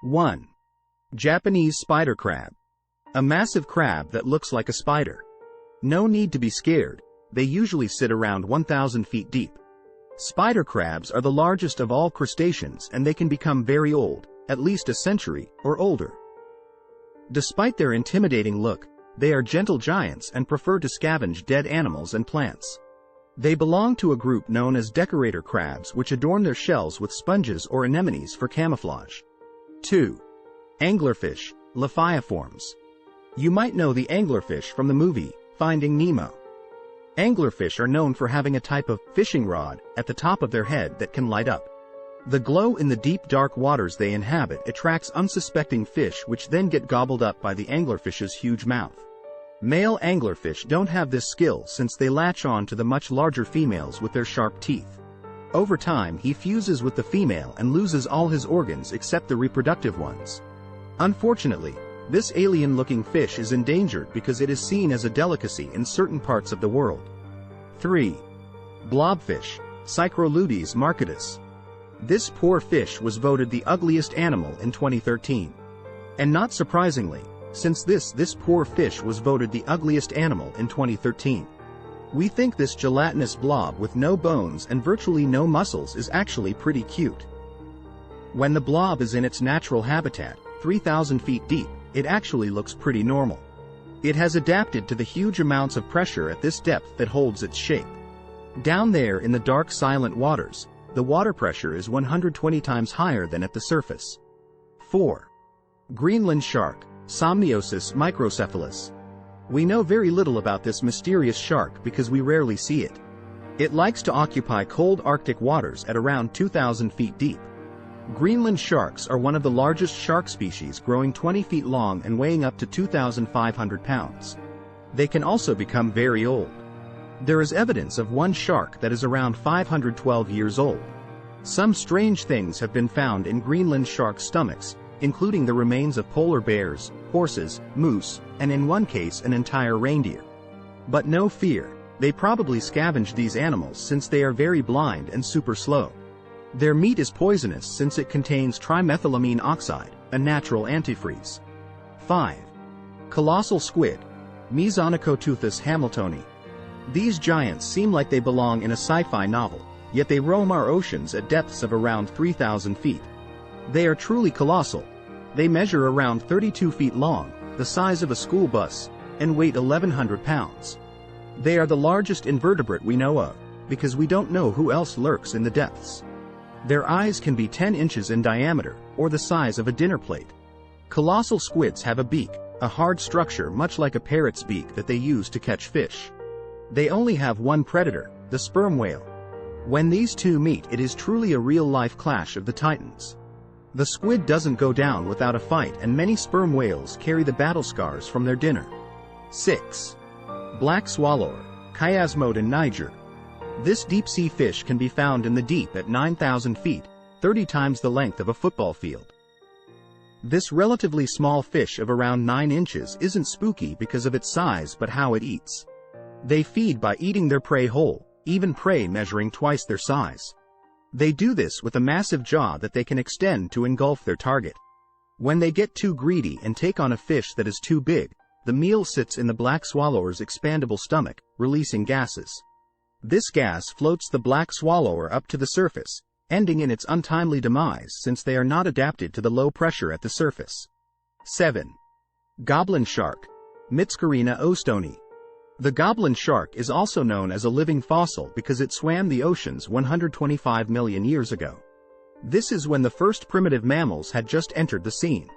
1. Japanese spider crab. A massive crab that looks like a spider. No need to be scared, they usually sit around 1,000 feet deep. Spider crabs are the largest of all crustaceans and they can become very old, at least a century or older. Despite their intimidating look, they are gentle giants and prefer to scavenge dead animals and plants. They belong to a group known as decorator crabs, which adorn their shells with sponges or anemones for camouflage. 2. Anglerfish, Laphiiformes. You might know the anglerfish from the movie Finding Nemo. Anglerfish are known for having a type of fishing rod at the top of their head that can light up. The glow in the deep dark waters they inhabit attracts unsuspecting fish, which then get gobbled up by the anglerfish's huge mouth. Male anglerfish don't have this skill since they latch on to the much larger females with their sharp teeth. Over time he fuses with the female and loses all his organs except the reproductive ones. Unfortunately, this alien-looking fish is endangered because it is seen as a delicacy in certain parts of the world. 3. Blobfish, Psychroleutes marketus. This poor fish was voted the ugliest animal in 2013. And not surprisingly, since this poor fish was voted the ugliest animal in 2013. We think this gelatinous blob with no bones and virtually no muscles is actually pretty cute. When the blob is in its natural habitat, 3,000 feet deep, it actually looks pretty normal. It has adapted to the huge amounts of pressure at this depth that holds its shape. Down there in the dark silent waters, the water pressure is 120 times higher than at the surface. 4. Greenland Shark, Somniosus microcephalus. We know very little about this mysterious shark because we rarely see it. It likes to occupy cold Arctic waters at around 2,000 feet deep. Greenland sharks are one of the largest shark species, growing 20 feet long and weighing up to 2,500 pounds. They can also become very old. There is evidence of one shark that is around 512 years old. Some strange things have been found in Greenland shark stomachs, including the remains of polar bears, horses, moose, and in one case an entire reindeer. But no fear, they probably scavenged these animals since they are very blind and super slow. Their meat is poisonous since it contains trimethylamine oxide, a natural antifreeze. 5. Colossal Squid, Mesonychoteuthis hamiltoni. These giants seem like they belong in a sci-fi novel, yet they roam our oceans at depths of around 3,000 feet. They are truly colossal. They measure around 32 feet long, the size of a school bus, and weight 1,100 pounds. They are the largest invertebrate we know of, because we don't know who else lurks in the depths. Their eyes can be 10 inches in diameter, or the size of a dinner plate. Colossal squids have a beak, a hard structure much like a parrot's beak that they use to catch fish. They only have one predator, the sperm whale. When these two meet, it is truly a real-life clash of the titans. The squid doesn't go down without a fight, and many sperm whales carry the battle scars from their dinner. 6. Black swallower, Chiasmode in Niger. This deep-sea fish can be found in the deep at 9,000 feet, 30 times the length of a football field. This relatively small fish of around 9 inches isn't spooky because of its size but how it eats. They feed by eating their prey whole, even prey measuring twice their size. They do this with a massive jaw that they can extend to engulf their target. When they get too greedy and take on a fish that is too big, the meal sits in the black swallower's expandable stomach, releasing gases. This gas floats the black swallower up to the surface, ending in its untimely demise since they are not adapted to the low pressure at the surface. 7. Goblin Shark, Mitskirina ostoni. The goblin shark is also known as a living fossil because it swam the oceans 125 million years ago. This is when the first primitive mammals had just entered the scene.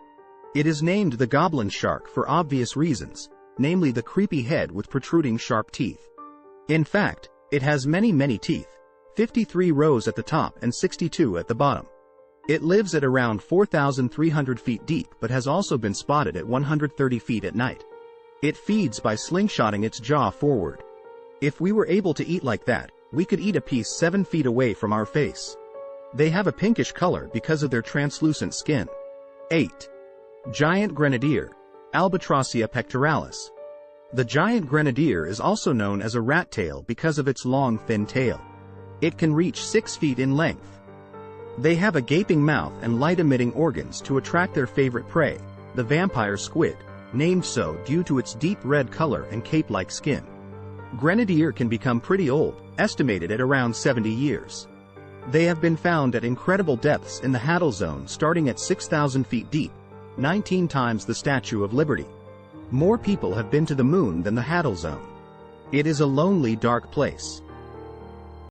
It is named the goblin shark for obvious reasons, namely the creepy head with protruding sharp teeth. In fact, it has many teeth, 53 rows at the top and 62 at the bottom. It lives at around 4,300 feet deep but has also been spotted at 130 feet at night. It feeds by slingshotting its jaw forward. If we were able to eat like that, we could eat a piece 7 feet away from our face. They have a pinkish color because of their translucent skin. 8. Giant Grenadier, Albatrossia pectoralis. The giant grenadier is also known as a rat tail because of its long thin tail. It can reach 6 feet in length. They have a gaping mouth and light-emitting organs to attract their favorite prey, the vampire squid, named so due to its deep red color and cape-like skin. Grenadier can become pretty old, estimated at around 70 years. They have been found at incredible depths in the Haddle Zone starting at 6,000 feet deep, 19 times the Statue of Liberty. More people have been to the moon than the Haddle Zone. It is a lonely, dark place.